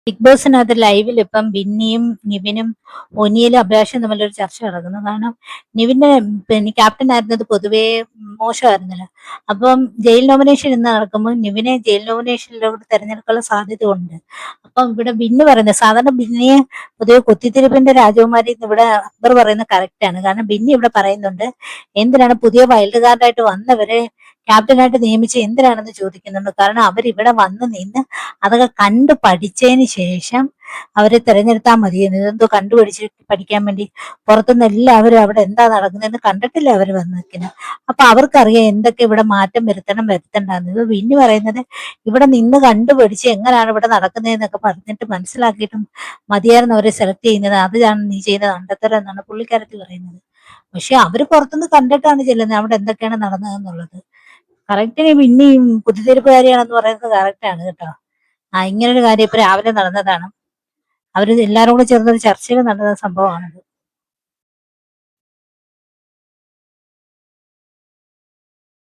Big ബോസിനകത്ത് ലൈവിൽ ഇപ്പം ബിന്നിയും നിവിനും ഒനിയിലും അഭിലാഷും തമ്മിലൊരു ചർച്ച നടക്കുന്നു. കാരണം നിവിന്റെ പിന്നെ ക്യാപ്റ്റൻ ആയിരുന്നത് പൊതുവേ മോശമായിരുന്നല്ലോ. അപ്പം ജയിൽ നോമിനേഷൻ ഇന്ന് നടക്കുമ്പോൾ നിവിനെ ജയിൽ നോമിനേഷനിലോട്ട് തെരഞ്ഞെടുക്കാനുള്ള സാധ്യത ഉണ്ട്. അപ്പം ഇവിടെ ബിന്നി പറയുന്നത്, സാധാരണ ബിന്നിയെ പൊതുവെ കുത്തിത്തിരിപ്പിന്റെ രാജകുമാരി എന്ന് ഇവിടെ അക്ബർ പറയുന്നത് കറക്റ്റ് ആണ്. കാരണം ബിന്നി ഇവിടെ പറയുന്നുണ്ട്, എന്തിനാണ് പുതിയ വൈൽഡ് കാർഡായിട്ട് വന്നവരെ ക്യാപ്റ്റനായിട്ട് നിയമിച്ച് എന്തിനാണെന്ന് ചോദിക്കുന്നുണ്ട്. കാരണം അവരിവിടെ വന്ന് നിന്ന് അതൊക്കെ കണ്ടു പഠിച്ചതിന് ശേഷം അവരെ തെരഞ്ഞെടുത്താൽ മതിയെന്ന്. ഇതെന്തോ കണ്ടുപഠിച്ച് പഠിക്കാൻ വേണ്ടി പുറത്തുനിന്ന് എല്ലാവരും അവിടെ എന്താ നടക്കുന്നതെന്ന് കണ്ടിട്ടില്ല അവർ വന്ന് നിൽക്കുന്നത്. അപ്പൊ അവർക്കറിയാം എന്തൊക്കെ ഇവിടെ മാറ്റം വരുത്തണ്ടെന്ന്. ഇത് പിന്നെ പറയുന്നത്, ഇവിടെ നിന്ന് കണ്ടുപഠിച്ച് എങ്ങനെയാണ് ഇവിടെ നടക്കുന്നതെന്നൊക്കെ പറഞ്ഞിട്ട് മനസ്സിലാക്കിയിട്ടും മതിയായിരുന്നു അവരെ സെലക്ട് ചെയ്യുന്നത്. അതാണ് നീ ചെയ്യുന്നത് അണ്ടത്തരം എന്നാണ് പുള്ളിക്കാരത്തി പറയുന്നത്. പക്ഷെ അവര് പുറത്തുനിന്ന് കണ്ടിട്ടാണ് ചെല്ലുന്നത് അവിടെ എന്തൊക്കെയാണ് നടന്നതെന്നുള്ളത്. കറക്റ്റിന് പിന്നെയും കുത്തിത്തിരിപ്പുകാരിയാണെന്ന് പറയുന്നത് കറക്റ്റാണ് കേട്ടോ. ഇങ്ങനൊരു കാര്യം ഇപ്പൊ രാവിലെ നടന്നതാണ്. അവര് എല്ലാരും കൂടെ ചേർന്നൊരു ചർച്ചയിൽ നടന്ന സംഭവമാണത്.